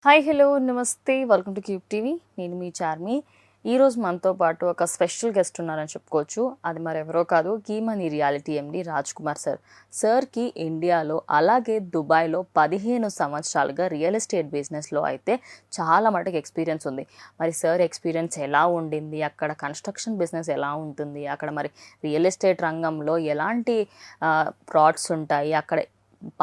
Hi hello నమస్తే welcome to cube TV. నేను మీ చార్మి. ఈరోజు మనతో పాటు ఒక స్పెషల్ గెస్ట్ ఉన్నారని చెప్పుకోవచ్చు. అది మరెవరో కాదు, కీమనీ రియాలిటీ ఎండి రాజ్ కుమార్ సార్. సార్కి ఇండియాలో అలాగే దుబాయ్లో 15 సంవత్సరాలుగా రియల్ ఎస్టేట్ బిజినెస్లో అయితే చాలా మటుకు ఎక్స్పీరియన్స్ ఉంది. మరి సార్ ఎక్స్పీరియన్స్ ఎలా ఉండింది, అక్కడ కన్స్ట్రక్షన్ బిజినెస్ ఎలా ఉంటుంది, అక్కడ మరి రియల్ ఎస్టేట్ రంగంలో ఎలాంటి ఫ్రాడ్స్ ఉంటాయి, అక్కడ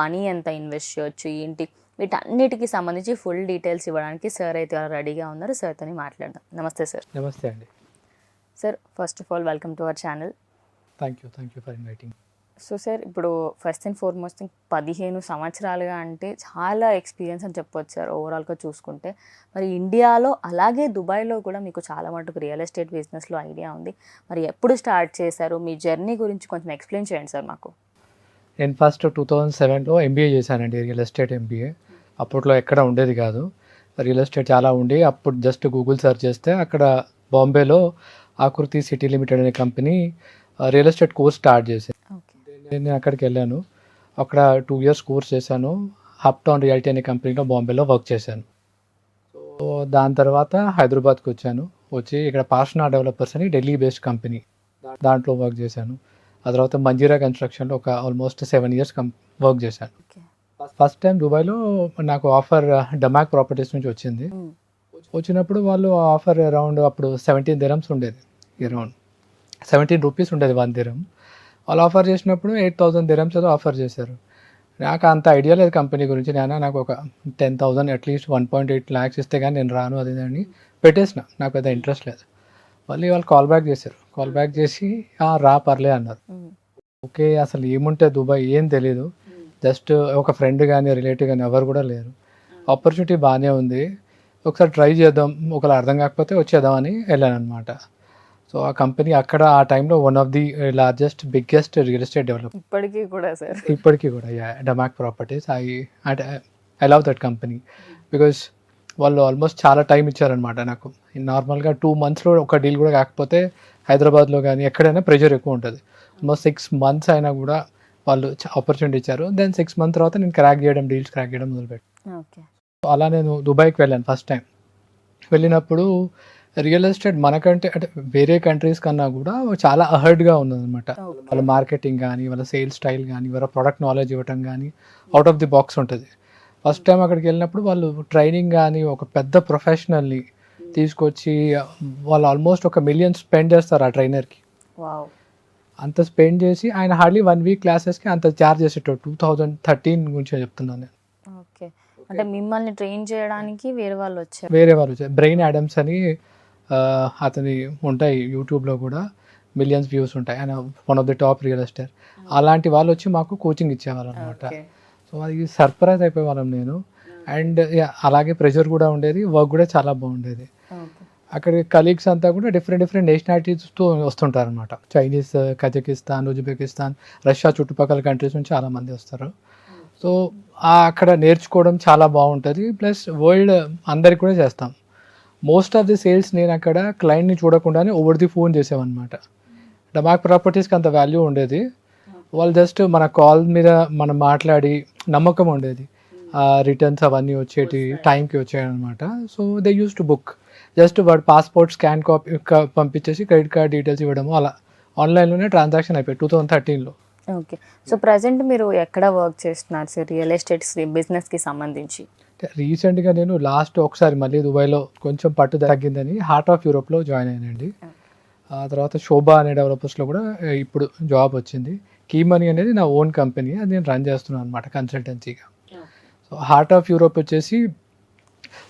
పని ఎంత ఇన్వెస్ట్ చేయొచ్చు, ఏంటి వీటన్నిటికి సంబంధించి ఫుల్ డీటెయిల్స్ ఇవ్వడానికి సార్ అయితే రెడీగా ఉన్నారు. సార్తో మాట్లాడదాం. నమస్తే సార్. నమస్తే అండి. Sir first of all welcome to our channel. Thank you for inviting. So sir, ఇప్పుడు ఫస్ట్ అండ్ ఫార్మోస్ట్ 15 సంవత్సరాలుగా అంటే చాలా ఎక్స్పీరియన్స్ అని చెప్పొచ్చు సార్ ఓవరాల్గా చూసుకుంటే. మరి ఇండియాలో అలాగే దుబాయ్లో కూడా మీకు చాలా మటుకు రియల్ ఎస్టేట్ బిజినెస్లో ఐడియా ఉంది. మరి ఎప్పుడు స్టార్ట్ చేశారు, మీ జర్నీ గురించి కొంచెం ఎక్స్ప్లెయిన్ చేయండి సార్ మాకు. నేను ఫస్ట్ 2007లో ఎంబీఏ చేశానండి, రియల్ ఎస్టేట్ ఎంబీఏ. అప్పట్లో ఎక్కడ ఉండేది కాదు, రియల్ ఎస్టేట్ చాలా ఉండి. అప్పుడు జస్ట్ గూగుల్ సెర్చ్ చేస్తే అక్కడ బాంబేలో ఆకృతి సిటీ లిమిటెడ్ అనే company real estate course start చేశాను. నేను అక్కడికి వెళ్ళాను. అక్కడ 2 years కోర్స్ చేశాను. అప్ టౌన్ రియాలిటీ అనే కంపెనీలో బాంబేలో వర్క్ చేశాను. సో దాని తర్వాత హైదరాబాద్కి వచ్చి ఇక్కడ పార్షనా డెవలపర్స్ అని ఢిల్లీ బేస్డ్ కంపెనీ, దాంట్లో వర్క్ చేశాను. ఆ తర్వాత మంజీరా కన్స్ట్రక్షన్లో ఒక ఆల్మోస్ట్ 7 years వర్క్ చేశాను. ఫస్ట్ టైం దుబాయ్లో నాకు ఆఫర్ డమాక్ ప్రాపర్టీస్ నుంచి వచ్చినప్పుడు వాళ్ళు ఆఫర్ అరౌండ్ అప్పుడు 17 dirhams ఉండేది, అరౌండ్ 17 rupees ఉండేది 1 dirham. వాళ్ళు ఆఫర్ చేసినప్పుడు 8,000 dirhams ఏదో ఆఫర్ చేశారు. నాకు అంత ఐడియా లేదు కంపెనీ గురించి. నాకు ఒక 10,000 అట్లీస్ట్ 1.8 lakhs ఇస్తే కానీ నేను రాను అది అని పెట్టేసిన. నాకు పెద్ద ఇంట్రెస్ట్ లేదు. మళ్ళీ వాళ్ళు కాల్ బ్యాక్ చేసి రా పర్లే అన్నారు. ఓకే, అసలు ఏముంటే దుబాయ్ ఏం తెలీదు, జస్ట్ ఒక ఫ్రెండ్ కానీ రిలేటివ్ కానీ ఎవరు కూడా లేరు. ఆపర్చునిటీ బాగానే ఉంది, ఒకసారి ట్రై చేద్దాం, ఒకవేళ అర్థం కాకపోతే వచ్చేద్దామని వెళ్ళాను అనమాట. సో ఆ కంపెనీ అక్కడ ఆ టైంలో one of the largest biggest real estate developer ఇప్పటికీ కూడా Damac properties. I love that company because వాళ్ళు ఆల్మోస్ట్ చాలా టైం ఇచ్చారనమాట నాకు. నార్మల్గా 2 monthsలో ఒక డీల్ కూడా కాకపోతే హైదరాబాద్లో కానీ ఎక్కడైనా ప్రెషర్ ఎక్కువ ఉంటుంది. ఆల్మోస్ట్ 6 months అయినా కూడా వాళ్ళు ఆపర్చునిటీ ఇచ్చారు. దెన్ 6 months తర్వాత నేను డీల్స్ క్రాక్ చేయడం మొదలుపెట్టాను. అలా నేను దుబాయ్కి వెళ్ళాను ఫస్ట్ టైం. వెళ్ళినప్పుడు రియల్ ఎస్టేట్ మనకంటే అంటే వేరే కంట్రీస్ కన్నా కూడా చాలా అహర్డ్గా ఉన్నదన్నమాట. వాళ్ళ మార్కెటింగ్ కానీ, వాళ్ళ సేల్స్ స్టైల్ కానీ, వాళ్ళ ప్రొడక్ట్ నాలెడ్జ్ ఇవ్వటం కానీ అవుట్ ఆఫ్ ది బాక్స్ ఉంటుంది. ఫస్ట్ టైం అక్కడికి వెళ్ళినప్పుడు వాళ్ళు ట్రైనింగ్ కానీ ఒక పెద్ద ప్రొఫెషనల్ని తీసుకొచ్చి వాళ్ళు ఆల్మోస్ట్ $1 million స్పెండ్ చేస్తారు ఆ ట్రైనర్కి. అంత స్పెండ్ చేసి ఆయన హార్డ్లీ 1 week క్లాసెస్కి అంత ఛార్జ్ చేసేటోడు. 2013 గురించి చెప్తున్నాను నేను. ఓకే, అంటే మిమ్మల్ని ట్రైన్ చేయడానికి వేరే వాళ్ళు వచ్చారు. బ్రెయిన్ యాడమ్స్ అని అతని ఉంటాయి యూట్యూబ్లో కూడా, మిలియన్స్ వ్యూస్ ఉంటాయి. ఆయన one of the top real estate. అలాంటి వాళ్ళు వచ్చి మాకు కోచింగ్ ఇచ్చేవాళ్ళు అనమాట. సో అది సర్ప్రైజ్ అయిపోయేవాళ్ళం నేను. అండ్ అలాగే ప్రెషర్ కూడా ఉండేది, వర్క్ కూడా చాలా బాగుండేది. అక్కడ కలీగ్స్ అంతా కూడా డిఫరెంట్ నేషనాలిటీస్తో వస్తుంటారు అనమాట. చైనీస్, కజకిస్తాన్, ఉజ్బెకిస్తాన్, రష్యా చుట్టుపక్కల కంట్రీస్ నుంచి చాలామంది వస్తారు. సో అక్కడ నేర్చుకోవడం చాలా బాగుంటుంది. ప్లస్ వరల్డ్ అందరికి కూడా చేస్తాం. మోస్ట్ ఆఫ్ ది సేల్స్ నేను అక్కడ క్లయింట్ని చూడకుండానే ఓవర్ ది ఫోన్ చేసామన్నమాట. డమాక్ ప్రాపర్టీస్కి అంత వాల్యూ ఉండేది. వాళ్ళు జస్ట్ మన కాల్ మీద మనం మాట్లాడి నమ్మకం ఉండేది. రిటర్న్స్ అవన్నీ వచ్చేటి టైంకి వచ్చాయన్నమాట. So they use to book. Just వాడు పాస్పోర్ట్ స్కాన్ కాపీ పంపించేసి క్రెడిట్ కార్డ్ డీటెయిల్స్ ఇవ్వడము, అలా ఆన్లైన్లోనే ట్రాన్సాక్షన్ అయిపోయి 2013లో. ఓకే, సో ప్రజెంట్ మీరు ఎక్కడ వర్క్ చేస్తున్నారు సార్ రియల్ ఎస్టేట్ బిజినెస్కి సంబంధించి? రీసెంట్గా నేను ఒకసారి మళ్ళీ దుబాయ్లో కొంచెం పట్టు తగ్గిందని హార్ట్ ఆఫ్ యూరోప్లో జాయిన్ అయ్యానండి. ఆ తర్వాత శోభా అనే డెవలపర్స్లో కూడా ఇప్పుడు జాబ్ వచ్చింది. కీమనీ అనేది నా ఓన్ కంపెనీ, అది నేను రన్ చేస్తున్నాను అనమాట కన్సల్టెన్సీగా. సో హార్ట్ ఆఫ్ యూరోప్ వచ్చేసి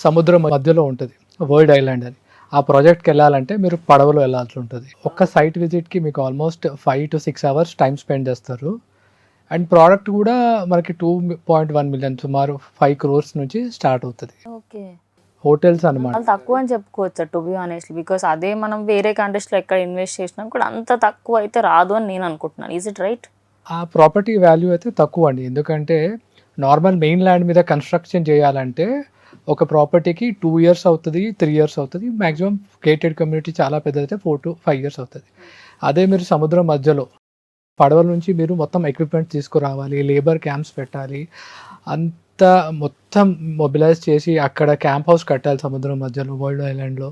సముద్రం మధ్యలో ఉంటుంది, వరల్డ్ ఐలాండ్ అని. ఆ ప్రాజెక్ట్కి వెళ్ళాలంటే మీరు పడవలో వెళ్ళాల్సి ఉంటుంది. ఒక్క సైట్ విజిట్కి మీకు almost 5 to 6 hours time spend చేస్తారు. అండ్ ప్రోడక్ట్ కూడా మనకి 2.1 million, సుమారు 5 crores నుంచి స్టార్ట్ అవుతుంది. ఓకే, హోటల్స్ అనమాట. తక్కువ అని చెప్పుకోవచ్చు టు బి ఆనెస్ట్లీ, బికాస్ అదే మనం వేరే కంట్రీస్లో ఎక్కడ ఇన్వెస్ట్ చేసినా కూడా అంత తక్కువ అయితే రాదు అని నేను అనుకుంటున్నాను. Is it right? ఆ ప్రాపర్టీ వాల్యూ అయితే తక్కువ అండి. ఎందుకంటే నార్మల్ మెయిన్ ల్యాండ్ మీద కన్స్ట్రక్షన్ చేయాలంటే ఒక ప్రాపర్టీకి 2 years అవుతుంది, 3 years అవుతుంది. మ్యాక్సిమం గేటెడ్ కమ్యూనిటీ చాలా పెద్దదైతే 4 to 5 years అవుతుంది. అదే మీరు సముద్రం మధ్యలో పడవల నుంచి మీరు మొత్తం ఎక్విప్మెంట్ తీసుకురావాలి, లేబర్ క్యాంప్స్ పెట్టాలి, అంత అంతా మొత్తం మొబిలైజ్ చేసి అక్కడ క్యాంప్ హౌస్ కట్టాలి సముద్రం మధ్యలో వరల్డ్ ఐలాండ్లో.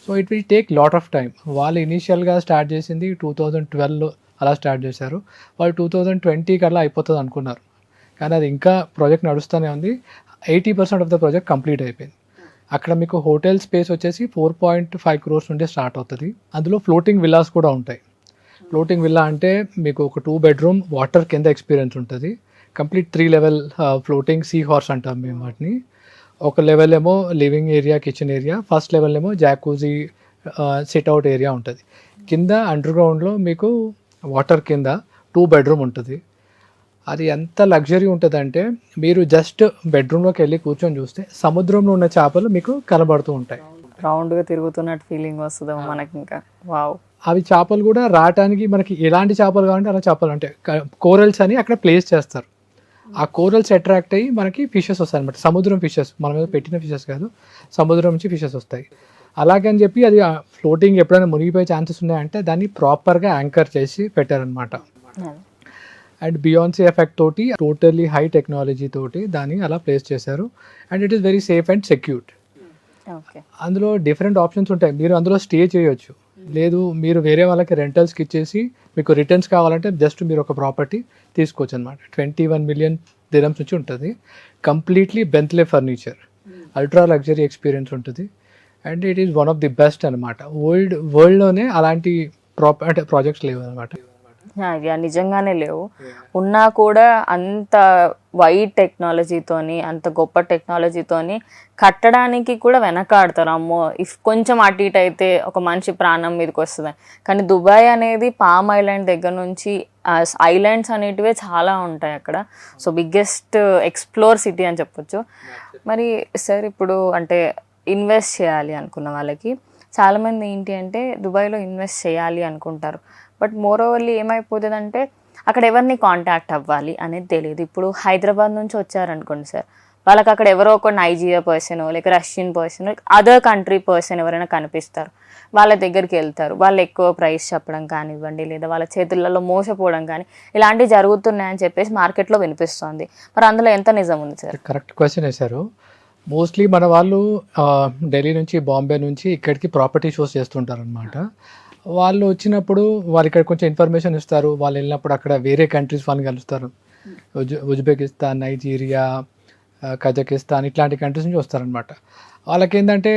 So it will take lot of time. వాళ్ళు ఇనీషియల్గా స్టార్ట్ చేసింది 2012లో అలా స్టార్ట్ చేశారు. వాళ్ళు 2020 అలా అయిపోతుంది అనుకున్నారు, కానీ అది ఇంకా ప్రాజెక్ట్ నడుస్తూనే ఉంది. 80% ఆఫ్ ద ప్రాజెక్ట్ కంప్లీట్ అయిపోయింది. అక్కడ మీకు హోటల్ స్పేస్ వచ్చేసి 4.5 crores నుండి స్టార్ట్ అవుతుంది. అందులో ఫ్లోటింగ్ విల్లాస్ కూడా ఉంటాయి. ఫ్లోటింగ్ విల్లా అంటే మీకు ఒక 2 bedroom వాటర్ కింద ఎక్స్పీరియన్స్ ఉంటుంది. Complete 3 level floating see horse అంటాం మేము వాటిని. ఒక లెవెల్ ఏమో living area, kitchen area. First level ఏమో జాకూజీ, సిట్అవుట్ ఏరియా ఉంటుంది. కింద అండర్ గ్రౌండ్లో మీకు వాటర్ కింద 2 bedroom ఉంటుంది. అది ఎంత లగ్జరీ ఉంటుందంటే మీరు జస్ట్ బెడ్రూమ్లోకి వెళ్ళి కూర్చొని చూస్తే సముద్రంలో ఉన్న చేపలు మీకు కనబడుతూ ఉంటాయి. రౌండ్గా తిరుగుతున్నట్టు ఫీలింగ్ వస్తుందేమో మనకి. ఇంకా వావ్. అవి చేపలు కూడా రావటానికి మనకి ఎలాంటి చేపలు కావాలంటే అలా చేపలు అంటే కోరల్స్ అని అక్కడ ప్లేస్ చేస్తారు. ఆ కోరల్స్ అట్రాక్ట్ అయ్యి మనకి ఫిషెస్ వస్తాయి అనమాట. సముద్రం ఫిషెస్, మన మీద పెట్టిన ఫిషెస్ కాదు, సముద్రం నుంచి ఫిషెస్ వస్తాయి. అలాగని చెప్పి అది ఫ్లోటింగ్ ఎప్పుడైనా మునిగిపోయే ఛాన్సెస్ ఉన్నాయంటే దాన్ని ప్రాపర్గా యాంకర్ చేసి పెట్టారనమాట. అండ్ బియాన్సీ ఎఫెక్ట్ తోటి టోటల్లీ హై టెక్నాలజీ తోటి దాన్ని అలా ప్లేస్ చేశారు. And it is very safe and secured. అందులో డిఫరెంట్ ఆప్షన్స్ ఉంటాయి. మీరు అందులో స్టే చేయొచ్చు, లేదు మీరు వేరే వాళ్ళకి రెంటల్స్కి ఇచ్చేసి మీకు రిటర్న్స్ కావాలంటే జస్ట్ మీరు ఒక ప్రాపర్టీ తీసుకోవచ్చు అనమాట. 21 million dirhams నుంచి ఉంటుంది. Completely Bentley furniture, ultra luxury experience ఉంటుంది. And it is one of the best అనమాట. వరల్డ్లోనే అలాంటి ప్రాజెక్ట్స్ లేవు అనమాట. ఇక నిజంగానే లేవు. ఉన్నా కూడా అంత వైడ్ టెక్నాలజీతోని, అంత గొప్ప టెక్నాలజీతోని కట్టడానికి కూడా వెనకాడతారు. అమ్మో ఇఫ్ కొంచెం అటు ఇటు అయితే ఒక మనిషి ప్రాణం మీదకి వస్తుంది. కానీ దుబాయ్ అనేది పామ్ ఐలాండ్ దగ్గర నుంచి ఐలాండ్స్ అనేటివే చాలా ఉంటాయి అక్కడ. సో బిగ్గెస్ట్ ఎక్స్ప్లోర్ సిటీ అని చెప్పొచ్చు. మరి సార్ ఇప్పుడు అంటే ఇన్వెస్ట్ చేయాలి అనుకున్న వాళ్ళకి చాలామంది ఏంటి అంటే దుబాయ్లో ఇన్వెస్ట్ చేయాలి అనుకుంటారు. బట్ మోర్ ఓవర్లీ ఏమైపోతుందంటే అక్కడ ఎవరిని కాంటాక్ట్ అవ్వాలి అనేది తెలియదు. ఇప్పుడు హైదరాబాద్ నుంచి వచ్చారనుకోండి సార్, వాళ్ళకి అక్కడ ఎవరో ఒక నైజీరియా పర్సన్, లేక Russian person, other country person ఎవరైనా కనిపిస్తారు, వాళ్ళ దగ్గరికి వెళ్తారు. వాళ్ళు ఎక్కువ ప్రైస్ చెప్పడం కానివ్వండి, లేదా వాళ్ళ చేతులలో మోసపోవడం కానీ ఇలాంటివి జరుగుతున్నాయని చెప్పేసి మార్కెట్లో వినిపిస్తుంది. మరి అందులో ఎంత నిజం ఉంది సార్? కరెక్ట్ క్వశ్చన్ వేశారు. మోస్ట్లీ మన వాళ్ళు ఢిల్లీ నుంచి, బాంబే నుంచి ఇక్కడికి ప్రాపర్టీ షోస్ చేస్తుంటారు అనమాట. వాళ్ళు వచ్చినప్పుడు వాళ్ళు ఇక్కడ కొంచెం ఇన్ఫర్మేషన్ ఇస్తారు. వాళ్ళు వెళ్ళినప్పుడు అక్కడ వేరే కంట్రీస్ వాళ్ళని కలుస్తారు. ఉజ్బెకిస్తాన్, నైజీరియా, కజకిస్తాన్ ఇట్లాంటి కంట్రీస్ నుంచి వస్తారనమాట. వాళ్ళకి ఏంటంటే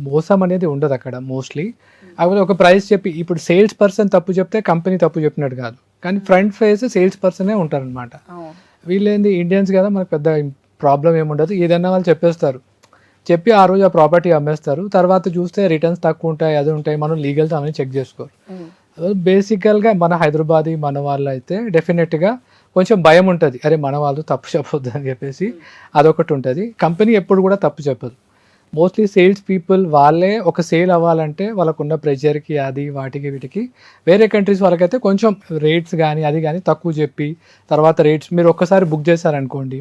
మోసం అనేది ఉండదు అక్కడ మోస్ట్లీ. అవి ఒక ప్రైస్ చెప్పి, ఇప్పుడు సేల్స్ పర్సన్ తప్పు చెప్తే కంపెనీ తప్పు చెప్పినట్టు కాదు, కానీ ఫ్రంట్ ఫేస్ సేల్స్ పర్సనే ఉంటారనమాట. వీళ్ళేంది ఇండియన్స్ కదా, మనకు పెద్ద ప్రాబ్లం ఏముండదు, ఏదన్నా వాళ్ళు చెప్పేస్తారు. చెప్పి ఆ రోజు ఆ ప్రాపర్టీ అమ్మేస్తారు. తర్వాత చూస్తే రిటర్న్స్ తక్కువ ఉంటాయి, అది ఉంటాయి, మనం లీగల్స్ అవన్నీ చెక్ చేసుకోరు. బేసికల్గా మన హైదరాబాదీ మన వాళ్ళు అయితే డెఫినెట్గా కొంచెం భయం ఉంటుంది, అరే మన వాళ్ళు తప్పు చెప్పొద్దు అని చెప్పేసి అదొకటి ఉంటుంది. కంపెనీ ఎప్పుడు కూడా తప్పు చెప్పదు. మోస్ట్లీ సేల్స్ పీపుల్ వాళ్ళే ఒక సేల్ అవ్వాలంటే వాళ్ళకున్న ప్రెషర్కి అది వాటికి వీటికి వేరే కంట్రీస్ వాళ్ళకైతే కొంచెం రేట్స్ కానీ అది కానీ తక్కువ చెప్పి తర్వాత రేట్స్ మీరు ఒక్కసారి బుక్ చేశారనుకోండి,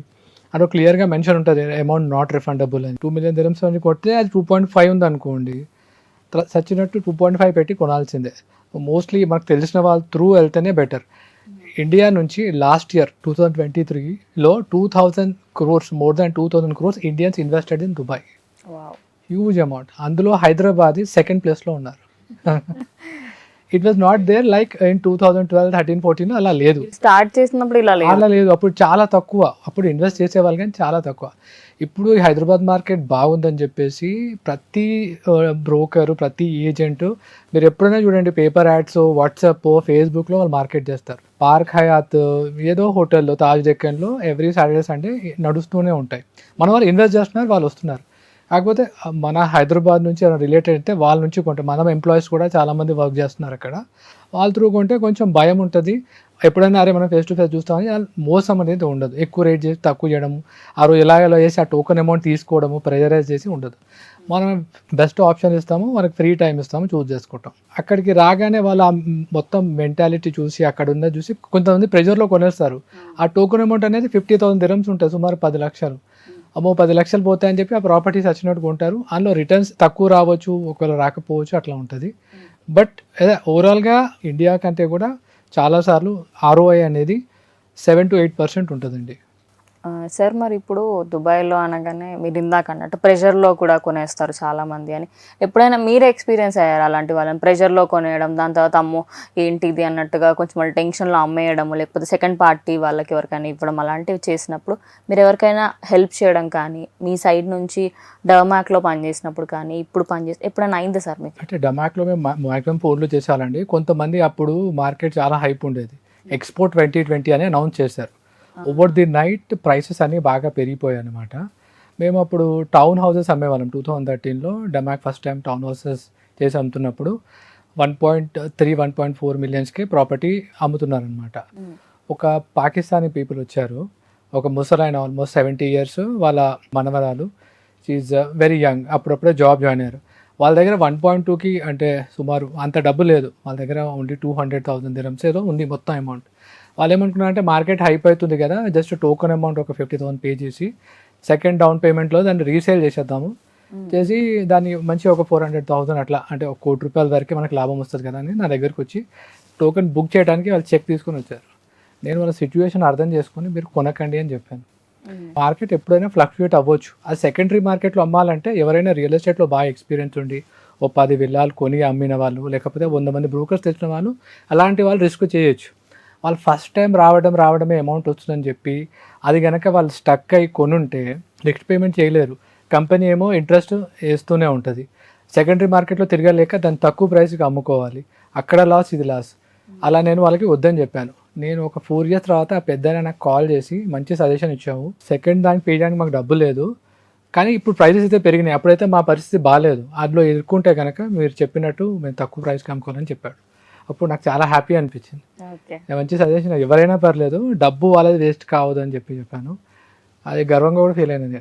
అక్కడ క్లియర్గా మెన్షన్ ఉంటుంది అమౌంట్ నాట్ రిఫండబుల్ అని. 2 million dirhams అని కొడితే అది 2.5 ఉంది అనుకోండి, సచ్చినట్టు 2.5 పెట్టి కొనాల్సిందే. మోస్ట్లీ మనకు తెలిసిన వాళ్ళ త్రూ వెళ్తేనే బెటర్. ఇండియా నుంచి లాస్ట్ ఇయర్ 2023లో 2,000 crores, more than 2,000 crores Indians invested in Dubai. Huge amount. అందులో హైదరాబాద్ సెకండ్ ప్లేస్లో ఉన్నారు. It was not there like in 2012, 13, 14 అలా లేదు. స్టార్ట్ చేసినప్పుడు అలా లేదు. అప్పుడు చాలా తక్కువ, అప్పుడు ఇన్వెస్ట్ చేసేవాళ్ళు కానీ చాలా తక్కువ. ఇప్పుడు హైదరాబాద్ మార్కెట్ బాగుందని చెప్పేసి ప్రతి బ్రోకరు, ప్రతి ఏజెంట్ మీరు ఎప్పుడైనా చూడండి పేపర్ యాడ్స్, వాట్సాప్, ఫేస్బుక్లో వాళ్ళు మార్కెట్ చేస్తారు. పార్క్ హయాత్, ఏదో హోటల్లో, తాజ్ డెక్కన్లో ఎవ్రీ సాటర్డే సండే నడుస్తూనే ఉంటాయి. మన వాళ్ళు ఇన్వెస్ట్ చేస్తున్నారు, వాళ్ళు వస్తున్నారు. కాకపోతే మన హైదరాబాద్ నుంచి రిలేటెడ్ అయితే వాళ్ళ నుంచి కొంటే, మనం ఎంప్లాయీస్ కూడా చాలామంది వర్క్ చేస్తున్నారు అక్కడ, వాళ్ళ త్రూ కొంటే కొంచెం భయం ఉంటుంది. ఎప్పుడైనా అరే మనం ఫేస్ టు ఫేస్ చూస్తామని మోసం అనేది ఉండదు. ఎక్కువ రేట్ చేసి తక్కువ చేయడము, ఆ రోజు ఎలా చేసి ఆ టోకెన్ అమౌంట్ తీసుకోవడము, ప్రెజరైజ్ చేసి ఉండదు. మనం బెస్ట్ ఆప్షన్ ఇస్తాము, మనకి ఫ్రీ టైం ఇస్తాము, చూస్ చేసుకుంటాం. అక్కడికి రాగానే వాళ్ళు మొత్తం మెంటాలిటీ చూసి అక్కడ ఉన్నది చూసి కొంతమంది ప్రెజర్లో కొనేస్తారు. ఆ టోకెన్ అమౌంట్ అనేది 50,000 dirhams ఉంటుంది, సుమారు 10 లక్షలు. అమ్మో 10 లక్షలు పోతాయని చెప్పి ఆ ప్రాపర్టీస్ వచ్చినట్టు కొంటారు. అందులో రిటర్న్స్ తక్కువ రావచ్చు, ఒకవేళ రాకపోవచ్చు, అట్లా ఉంటుంది. బట్ అదే ఓవరాల్గా ఇండియా కంటే కూడా చాలాసార్లు ROI అనేది 7 to 8% ఉంటుందండి. సార్ మరి ఇప్పుడు దుబాయ్లో అనగానే మీరు ఇందాక అన్నట్టు ప్రెషర్లో కూడా కొనేస్తారు చాలామంది అని, ఎప్పుడైనా మీరే ఎక్స్పీరియన్స్ అయ్యారు అలాంటి వాళ్ళని ప్రెషర్లో కొనేయడం, దాని తర్వాత అమ్మో ఏంటిది అన్నట్టుగా కొంచెం వాళ్ళు టెన్షన్లో అమ్మేయడము, లేకపోతే సెకండ్ పార్టీ వాళ్ళకి ఎవరికైనా ఇవ్వడం, అలాంటివి చేసినప్పుడు మీరు ఎవరికైనా హెల్ప్ చేయడం కానీ మీ సైడ్ నుంచి డర్మాక్లో పనిచేసినప్పుడు కానీ ఇప్పుడు ఎప్పుడైనా అయింది సార్ మీకు? అంటే డమాక్లో మేము మ్యాక్సిమం ఫోన్లు చేసాలండి. కొంతమంది అప్పుడు మార్కెట్ చాలా హైప్ ఉండేది, ఎక్స్పోర్ట్ 2020 అని అనౌన్స్ చేశారు. ఓవర్ ది నైట్ ప్రైసెస్ అన్నీ బాగా పెరిగిపోయాయి అనమాట. మేము అప్పుడు టౌన్ హౌసెస్ అమ్మేవాళ్ళం 2013లో. Damac first time town houses చేసి అమ్ముతున్నప్పుడు 1.3 1.4 మిలియన్స్కి ప్రాపర్టీ అమ్ముతున్నారనమాట. ఒక పాకిస్తానీ పీపుల్ వచ్చారు, ఒక ముసలాయన ఆల్మోస్ట్ 70 years, వాళ్ళ మనవరాలు, షీఈ్ వెరీ యంగ్, అప్పుడప్పుడే జాబ్ జాయిన్ అయ్యారు. వాళ్ళ దగ్గర 1.2కి అంటే సుమారు అంత డబ్బు లేదు, వాళ్ళ దగ్గర ఓన్లీ 200,000 dirhams ఏదో ఉంది మొత్తం అమౌంట్. వాళ్ళు ఏమనుకున్నారంటే మార్కెట్ హైప్ అవుతుంది కదా, జస్ట్ టోకెన్ అమౌంట్ ఒక 50,000 పే చేసి సెకండ్ డౌన్ పేమెంట్లో దాన్ని రీసేల్ చేసేద్దాము, చేసి దాన్ని మంచి ఒక 400,000 అట్లా అంటే ఒక ₹1,00,00,000 వరకు మనకు లాభం వస్తుంది కదా అని నా దగ్గరకు వచ్చి టోకెన్ బుక్ చేయడానికి వాళ్ళు చెక్ తీసుకొని వచ్చారు. నేను వాళ్ళ సిచ్యువేషన్ అర్థం చేసుకొని మీరు కొనకండి అని చెప్పాను. మార్కెట్ ఎప్పుడైనా ఫ్లక్చుయేట్ అవ్వచ్చు. అది సెకండరీ మార్కెట్లో అమ్మాలంటే ఎవరైనా రియల్ ఎస్టేట్లో బాగా ఎక్స్పీరియన్స్ ఉండి ఓ 10 విల్లాలు కొని అమ్మిన వాళ్ళు, లేకపోతే 100 మంది బ్రోకర్స్ తెచ్చిన వాళ్ళు, అలాంటి వాళ్ళు రిస్క్ చేయొచ్చు. వాళ్ళు ఫస్ట్ టైం రావడమే అమౌంట్ వస్తుందని చెప్పి అది కనుక వాళ్ళు స్టక్ అయ్యి కొనుంటే నెక్స్ట్ పేమెంట్ చేయలేరు. కంపెనీ ఏమో ఇంట్రెస్ట్ వేస్తూనే ఉంటుంది, సెకండరీ మార్కెట్లో తిరగలేక దాన్ని తక్కువ ప్రైస్కి అమ్ముకోవాలి, అక్కడ లాస్ ఇది లాస్. అలా నేను వాళ్ళకి వద్దని చెప్పాను. నేను ఒక 4 years తర్వాత ఆ పెద్ద నాకు కాల్ చేసి మంచి సజెషన్ ఇచ్చాము, సెకండ్ దానికి పే చేయడానికి మాకు డబ్బు లేదు, కానీ ఇప్పుడు ప్రైసెస్ అయితే పెరిగినాయి, అప్పుడైతే మా పరిస్థితి బాగాలేదు, అందులో ఎదుర్కొంటే కనుక మీరు చెప్పినట్టు మేము తక్కువ ప్రైస్కి అమ్ముకోవాలని చెప్పాడు. అప్పుడు నాకు చాలా హ్యాపీ అనిపించింది. మంచి సజెషన్, ఎవరైనా పర్లేదు, డబ్బు వాళ్ళది వేస్ట్ కావద్దు అని చెప్పాను. అది గర్వంగా కూడా ఫీల్ అయినా నేను.